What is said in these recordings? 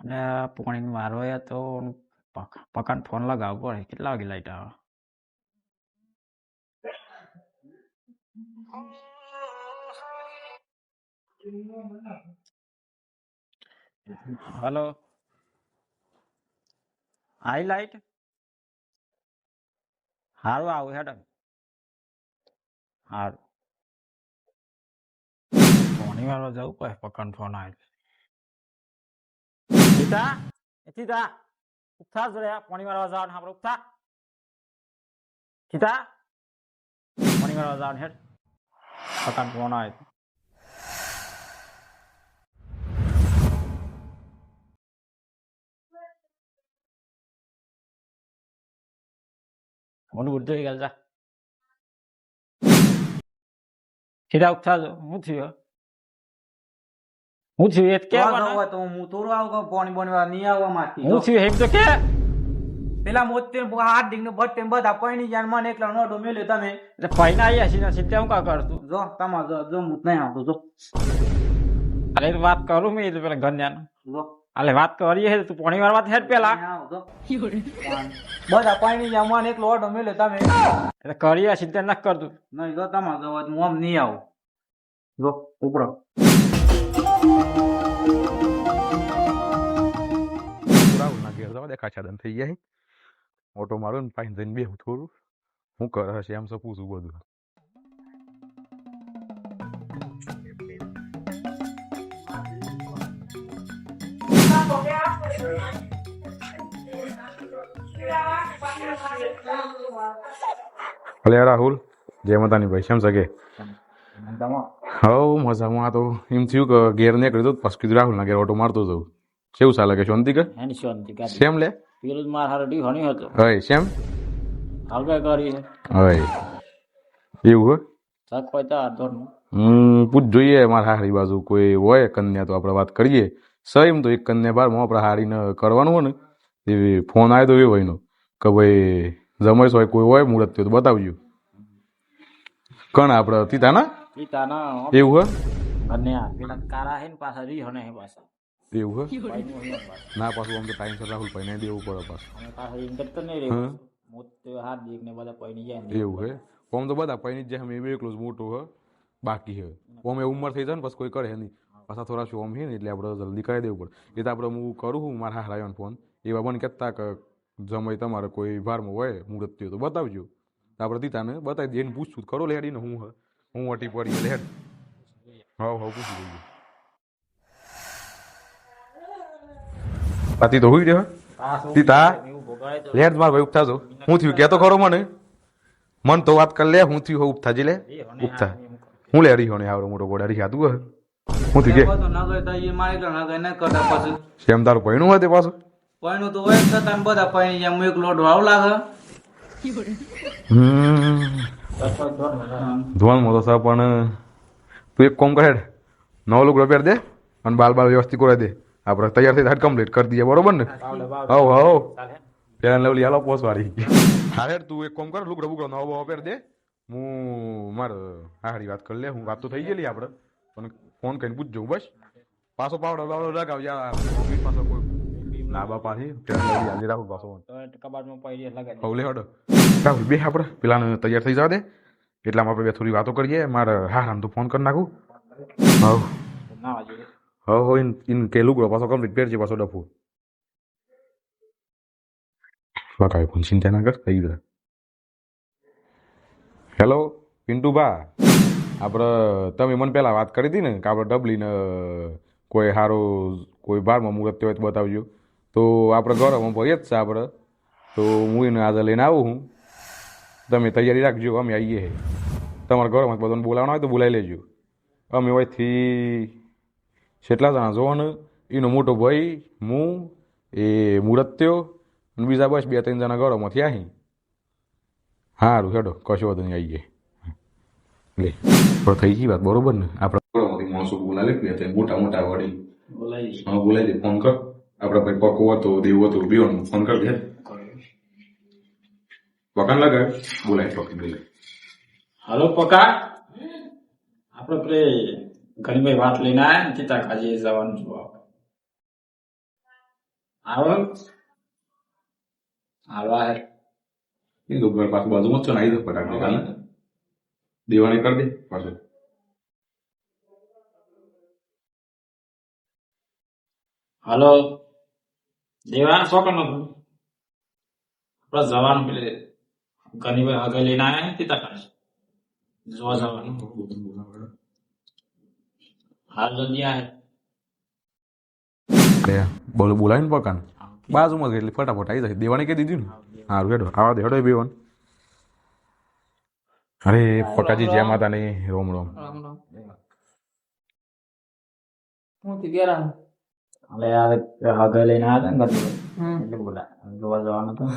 અને પાણી વારો તો પકાન ફોન લગાવવો પડે. કેટલા વાગે લાઈટ આવે? હલો, આઈ લાઈટ? સારું આવું હેડ. સારું પાણી વાળો જવું પડે. પકાન ફોન આવે. સીતા સીતા ઉઠા જ રહ્યા. પાણી વાળવા જવાનું આપણે. ઉઠા સીતા પાણી વાળવા જવાનું હેડ. પકાન ફોન આવે. ફોન ઉડતો ગયેલ જા. સીધા ઉઠા જો. શું થયું? હું થયું એ કે તો હું થોડું આવું પાણી બોણી નહીં આવવા માંગતી. હું થયું એમ તો કે પેલા મોતે હાથ ડીંગ નું બટ બધા પૈણી જાન મને એકલા નોટો મેલ્યો તમે ફાઈને આવી હસી નથી ત્યાં હું કા કરતું. જો તમાર જો હું નહીં આવતો જો. અરે વાત કરું મેં પેલા ગન્યાન. જો અલે વાત કરીએ હે તું પાણી વાળવા હેડ પેલા. બધા પૈણી જાન મને એકલો ઓટો મેલ્યો તમે એટલે કરીએ ચિંતા ન કરતું. નહીં જો તમાર જો હું આમ નહીં આવું. જો ઉપરો રાહુલ ના ઘેર જવા દે. કાચાદન થઈ ગયા ઓટો મારો ને પાણી જઈને બેહું થોડું. શું કરે હશે એમ સો પૂછું બધું. ભલે રાહુલ, જય માતાની ભાઈ, કેમ સગે? હવ મજામાં. તો એમ થયું કે ઘેર નીકળ્યો તો પછી કીધું રાહુલ ના ઘેર ઓટો મારતો જવું. કેવું ચાલે કે શાંતિ કે? એની શાંતિ કાઢી. સેમ લે પેલું માર હારો ડી હણી હતો. હય સેમ હલકા કરી છે. હય એવું હે. સાક પૈતા ધોરનું. પૂછ જોઈએ મારા હારી બાજુ કોઈ હોય કન્યા તો આપણે વાત કરીએ. સહીમ તો એક કન્યા બાર આપણે હારીને કરવાનું હોય ને એ ફોન આવ્યો તો એ ભાઈનો કે ભાઈ જમૈસ હોય કોઈ હોય મુહૂર્ત તો બતાવજો. કણ આપણે તીતાના પિતાના એવું હે. કન્યા પેલા કારા હે ને પાછા રી હણે હે પાછા. એવું હે. પાઈનું હે પાછા. ના પાછું આમ તો ટાઈમ સર રાહુલ ભાઈ દેવું પડે પાછું. અને પાછા ઇન કરતો નહીં રે. મોતે હાથ દીક ને બધા પૈણી જાય ને. એવું હે. આમ તો બધા પૈણી જ જાય. અમે એકલો જ મોટો હે બાકી હે. ઓમ એ ઉંમર થઈ જાય ને પછી કોઈ કરે નહીં. પાછા થોડા શું ઓમ હે ને એટલે આપણે જલ્દી કરી દેવું પડે. એ તો આપણે હું કરું છું મારા હારાયોને ફોન એવા બને કહેતા કે જમાઈ તમારે કોઈ વારમાં હોય મુહૂર્ત થયો તો બતાવજો. આપણે દીતાને બતાવી દઈએ. એને પૂછશું કરો લેડીને હું હું અટી પડી એટલે હેડ. હા હા પૂછી દઈએ. પાતી તો હોઈ રહ્યો દીતા લેડ માર ભાઈ ઉપથા જો. હું થયું કહેતો ખરો મને મન તો વાત કર લે. હું થયું હો ઉપથા જી લે ઉપથા. હું લે રહી હોને આવડો મોટો ગોડા રહી હતું હે. હું થયું કે તો ના ગઈ તો એ મારી એકલા ના ગઈ ન કરતા પછી સેમ તારું પૈણું હોય તે પાછું પૈણું તો હોય છતાં બધા પૈણી જામ એક લોટ વાવ લાગે. ધોવાનું તો સા પણ તું એક કોમ કરે નવો લુગડો પહેર દે અને બાલ બાલ વ્યવસ્થિત કરાવી દે. આપણે તૈયાર થઈ કમ્પ્લીટ કરી દઈએ બરોબર ને? હવ હવ પેલા લેવલી હાલો પોસવાળી. હા તું એક કોમ કર લુગડો બુગડો નવો બવો પહેર દે. હું મારે હારી વાત કરી લે. હું વાત તો થઈ ગયેલી આપણે પણ ફોન કરીને પૂછજો બસ. પાછો પાવડો બાવડો લગાવ યાર. પાછો કોઈ ના બાપાથી હાલી રાખું પાછો કબાટમાં પૈડી લગાડી. હવ લે હડો રાહુલ બે આપણે પેલાને તૈયાર થઈ જવા દે. એટલામાં આપણે બે થોડી વાતો કરીએ. મારે હા આમ તો ફોન કરી નાખું. હવ ના વાજે. હવ ઇન કે લુગડો પાછો કમ્પ્લીટ પહેરજે પાછો ડફો. કાંઈ પણ ચિંતા ના કર થઈ ગયું. હેલો પિન્ટુ બા, આપણે તમે મને પહેલાં વાત કરી હતી ને કે આપણે ડબલીને કોઈ સારું કોઈ બારમાં મુહૂર્ત હોય તો બતાવજો. તો આપણે ગૌરવમાં ભરીએ જ છે આપણે. તો હું એને આજે લઈને આવું હું. તમે તૈયારી રાખજો. અમે આવીએ છે. તમારા ગૌરવમાં બધાને બોલાવવાનું હોય તો બોલાવી લેજો. અમે હોયથી કેટલા જણા જોવો ને એનો મોટો ભાઈ હું એ મુહૂર્ત થયો અને બીજા બસ 2-3 જણા ગૌરવમાંથી આવી. સારું હેડો કશો વધુ નહીં આવીએ. લે પણ થઈ ગઈ વાત બરોબર ને? આપણે ગૌરવમાંથી માણસો બોલાવે કે મોટા મોટા વડી બોલાવી. હા બોલાવી દે. ફોન કર. આપણે ભાઈ પકો હતો દેવું હતું બેવાનું ફોન કરી દે. વકાન લગાવ બોલાય ચોકી બોલાય. હલો પકા, આપણે પેલે ઘણી બધી વાત લઈને આવ્યા ને ચિત્તા કાજી જવાનું છું. આવો આવા એ તો ઘર પાછું બાજુમાં જ છે ને આવી દે ફટાક દે દેવાણી કરી દે પાછું હલો દેવાના શોખ નો આપડે જવાનું પેલે ઘણી વાર હગે લઈને આવ્યા ને તીતા કરે જોવા જવાનું હાલ જલ્દી આવે બોલાવીને પકાન બાજુમાં જ એટલે ફટાફટ આવી જાય દેવાણી કહી દીધું ને સારું હેડો આવા દે હેડો એ બેવાન અરે પકાજી જય માતા ની રોમ રોમ હું થી ગયા એટલે આવે હગે લઈને આવ્યા હતા ને એટલે બોલા જોવા જવાનું હતું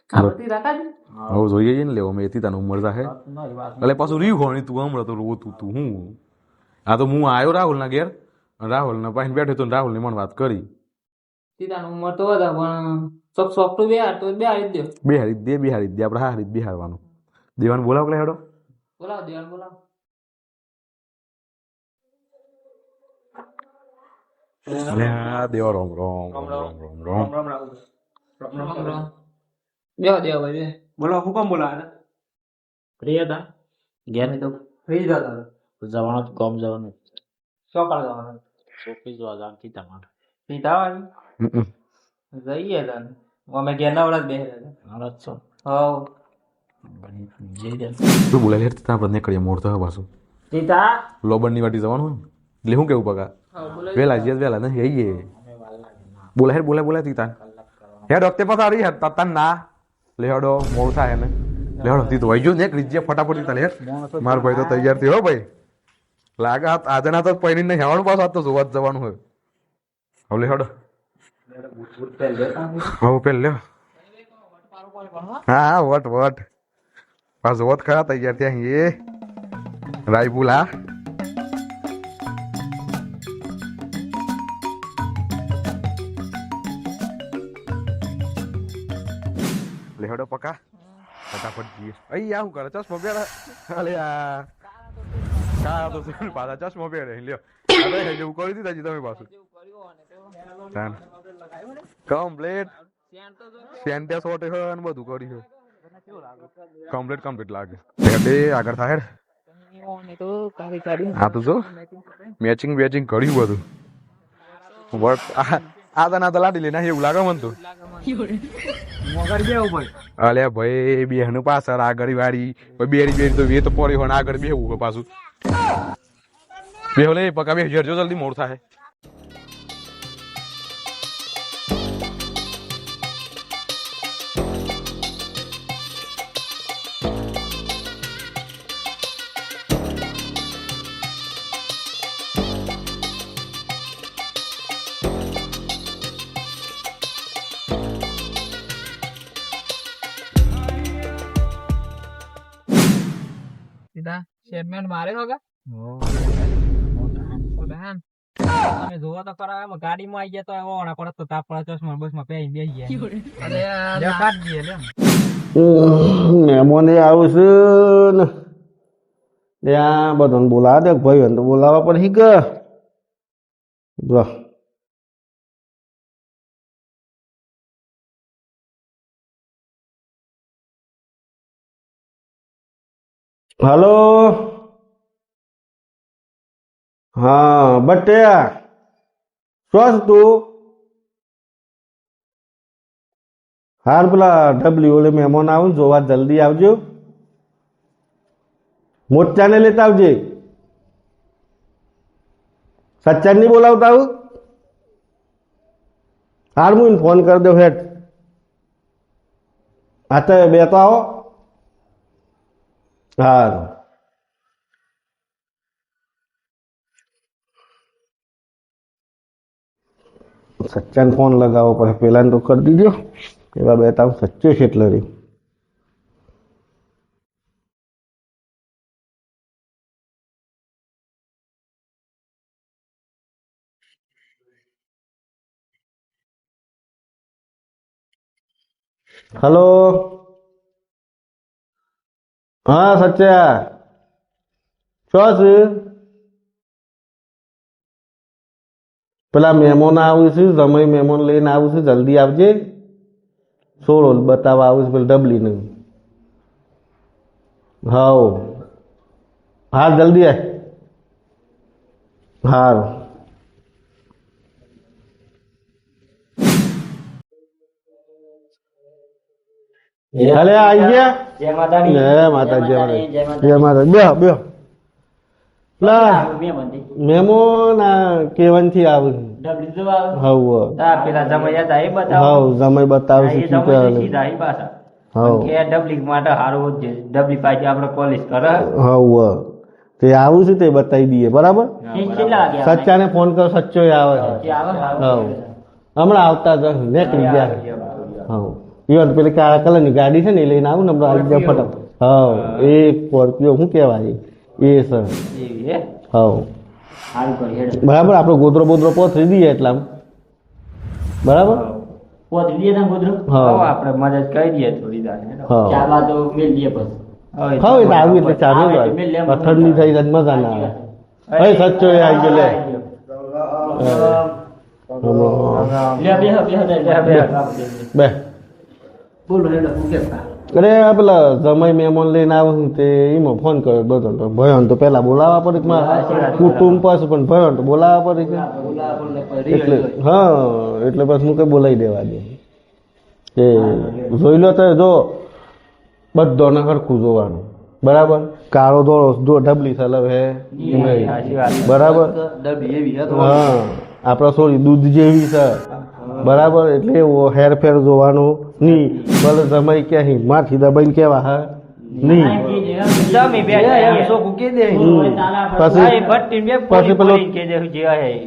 કાપતી રાખાજી હવે જોઈએ ને લેવો મેં તાનું ઉંમર જાહે એટલે પાછું રીવ હોણી તું હમણાં તો રોતું તું હું આ તો હું આવ્યો રાહુલ ના ઘેર રાહુલ ના પાસે બેઠો તો રાહુલ ની મને વાત કરી સીતાનું ઉંમર તો વધારે પણ સોફ્ટ બે હાર તો બે હારી દે બિહારી દે આપણે હારી બિહારવાનું દેવાનું બોલાવ કે હેડો બોલાવ દેવાન બોલાવ અલે આ દેવા રોમ રોમ રોમ રોમ રોમ દેવા દેવા ભાઈ બોલો હું કોમ બોલા ફ્રી હતા ગયા નહીં તો ફ્રી જતા જવાનું કોમ જવાનું સકાળ જવાનું છોકરી જોવા જવાનું તીતા માટે સીતા આવી જઈએ તને અમે ઘેર ના વડા બે હાલ છો હવ જઈ દે તું બોલાય હેડ આપણે નીકળીએ મોડ તો પાછું સીતા લોબનની વાટી જવાનું હોય ને એટલે શું કેવું પગા બોલાવી વેલા જીએ વેલા ને જઈએ બોલા તીતા હેડ વખતે પાછા આવી હેડ તન ના લેહડો મોડ થાય ને લેહડો તી તો વઈજો ને રીજે ફટાફટ તીતા લે માર ભાઈ તો તૈયાર થયો ભાઈ લાગે આજે ના તો પૈણી ને હેવાનું પાછું તો જોવા જ જવાનું હોય હવે લેહડો હવે પેલ લ્યો હા વટ પાછું વટ ખરા તૈયાર ત્યાં એ રાયપુલા લેહડો પકા ફટાફટ જઈએ અહીં આવું કરે ચશ્મો પહેરે અલે આ કા તો પાછા ચશ્મો પહેરે લ્યો અરે જેવું કરી દીધા તમે પાછું કમ્પ્લીટ સેન્ટેસ ઓટે હે અને બધું કર્યું કમ્પ્લીટ લાગે આગળ થાય હા તો જો મેચિંગ કર્યું બધું વર્ક આ તો ના તો લાડી લઈને એવું લાગે મને તો અલ્યા ભાઈ બેહનું પાછળ આગળ વાળી બેરી તો વે તો પડી હોય આગળ બેહવું હોય પાછું બેહો લે પકા બે જજો જલ્દી મોડ થાય સીધા શેરમેન્ટ મારે હોગા તમે જોવો તો ખરા ગાડીમાં આવી ગયા તો ઓણા પડત તો તાપ પડે ચશ્મા બસમાં પહેરી બેસી ગયા કાઢ દઈએ લે મહેમાન આવું છે ને ત્યાં બધાને બોલાવા દે ભાઈ તો બોલાવા પડે કે જો હલો હા બટ્યા શું તું હાર પેલા ડબલ્યુ ઓલે મહેમાન આવું ને જોવા જલ્દી આવજો મોચાને લેતા આવજે સચ્ચાન નહીં બોલાવતા આવું હાર હું ફોન કરી દઉં હેઠ હા તો બે તો આવો હા સચ્ચાને ફોન લગાવો પછી પેલાને તો કરી દીધો એવા બે તાવ સચ્ચે છે એટલે રે હલો હા સચ્ચા શું છે પેલા મહેમાન આવું છે જમાઈ મહેમાન લઈને આવું છે જલ્દી આવજે સોળો બતાવવા આવું છે પેલા ડબલીને હાવ હા જલ્દી આય હારું હાલે આવી ગયા જય માતાજી જય માતાજી જય માતા બેહો બેહો લા મહેમાન આ કેવન થી આવે ડબલી જો આવે હવ તા પેલા જમાઈ હતા એ બતાવો હવ સમય બતાવે છે એ શું જમાઈ કરે સીધા એ પાછા હવ કે ડબલી માટે હારું જ ડબલી પાછી આપણે પોલીસ કરે હવ તે આવું છે તે બતાવી દઈએ બરાબર કેટલા વાગે સચ્ચાને ફોન કર સચ્ચો આવે છે આવે હવ હમણાં આવતા જ નીકળી ગયા હવ ઈવન પેલી કાળા કલરની ગાડી છે ને એ લઈને આવું ને હમણાં આવી ગયા ફટાફટ હવ એ સ્કોર્પિયો શું કહેવાય એ સર એવી હે હવ હારું કરી હેડ બરાબર આપણે ગોદરો બોદરો પોથરી દઈએ એટલા બરાબર પોત દઈએ ને ગોદરો હા. હવે આપણે મદદ કરી દઈએ થોડી દાને હા. ચાલવા તો મેલ દઈએ બસ હવે હવે એટલે આવ્યું એટલે ચાલુ આવે એટલે મેલ લેવાનું. ઠંડી થઈ જાય મજા ના આવે હે સચ્ચો એ આવી ગયો લે બે બોલો હેડો હું કેતા અરે આ પેલા જમાઈ મહેમાન લઈને આવે છે તે એમાં ફોન કર્યો બધો તો ભયોન તો પેલા બોલાવવા પડે કે મારા કુટુંબ પાસે પણ ભયોન તો બોલાવવા પડે છે એટલે હા એટલે પછી હું કઈ બોલાવી દેવા દે કે જોઈ લો તો જો બધાને સરખું જોવાનું બરાબર કાળો ધોળો જો ડબલી સલવ હે નહીં બરાબર હા આપડે સોરી દૂધ જેવી છે બરાબર એટલે એવો હેરફેર જોવાનું નહીં ભલે જમાઈ ક્યાંય માથી દબાઈને કેવા હા નહીં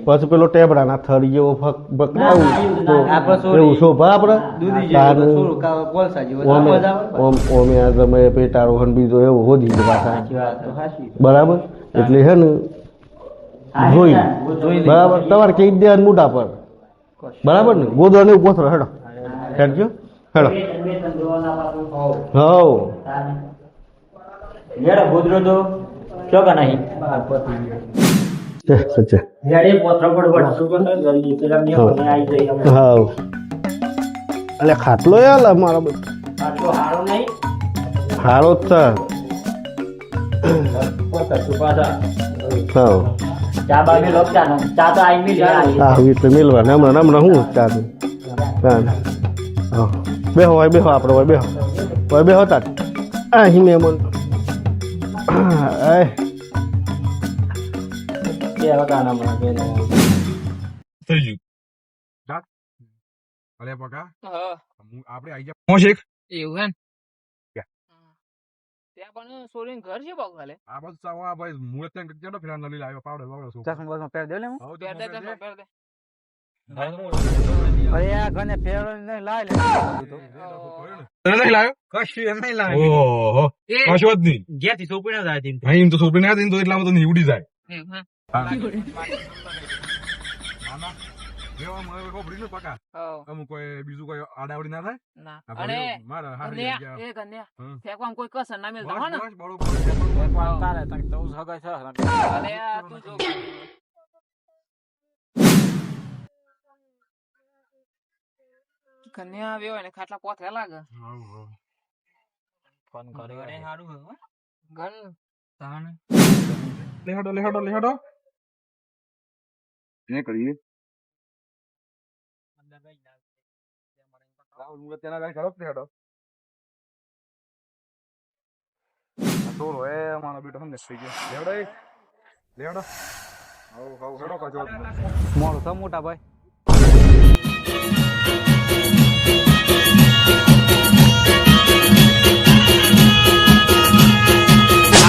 પછી પેલો ટેબડાના થળી જેવો પકડાવું એવું શોભા આપડે ઓમે આ જમાઈ પેટારો હન બીજો એવો હોધી છે પાછા બરાબર એટલે હે ને જોઈ બરાબર તમારે કઈ દે મોટા પર બરાબર ને ગોદરો ને પોથરો હેડો હેડજો હેડો હવ હેડો ગોદરો તો ચોકા નહીં સચ્ચા હેડે પોતરો પર વળશું જલ્દી પેલા મે આવી જઈ હાવ અલે ખાટલો યાર મારો આટલો હારો નહીં હારો જ પોતા સુપાદા છે હાવ ચા બાબી લોકતા નો ચા તો આઈ મિલ આવી એટલે મિલવા ને હમણાં હું ચાલુ હા બેહો હોય બેહો આપણે હોય બેહો તાર અહીં મહેમાન કે વગાના માં કે થઈ ગયું અલે પકા આપણે આઈ ગયા હું શેખ એવું હે ત્યાં પણ સોરીન ઘર છે બાબુ હાલે આ બધું સાવા ભાઈ મુરત ત્યાં કેટલો ફેરા નલી લાવ્યો પાવડર વાવડો શું ચશ્મા બસમાં પહેર દે લે હું હવે પહેર દે ચશ્મા પહેર દે અરે આ ગને ફેરો નહીં લાય લે તને નહીં લાવ્યો કશું એમ નહીં લાય ઓહો કશો જ નહીં જ્યાંથી સોપી ના જાય તેમ અહીં તો સોપડી ના દઈને તો એટલા બધું ઉડી જાય એવું નાના એવા મને ખબરી ન પકા હે અમુક કોઈ બીજું કોઈ આડાવડી ના થાય ના આ અને મારા હારી કન્યા ગયા એ કન્યા ફેંકવામાં કોઈ કસર ના મેલતા હો ને બસ બરોબર તારે તક તો સગાઈ છે અને આ તું જો કન્યા આવ્યો હોય ને ખાટલા પોથે લાગે ફોન કર્યો ઘરે સારું હે ઘર તાણ લેહડો ને કરીએ રાહુલ મુરત તેના ગાડી ખરાબ લેહડો થોડો એ મારો બેટો સમજ થઈ ગયો લેહડો હાઉ હેડો કાજો મોડું તો મોટા ભાઈ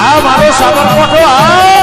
આ મારો સાબરકોઠો આ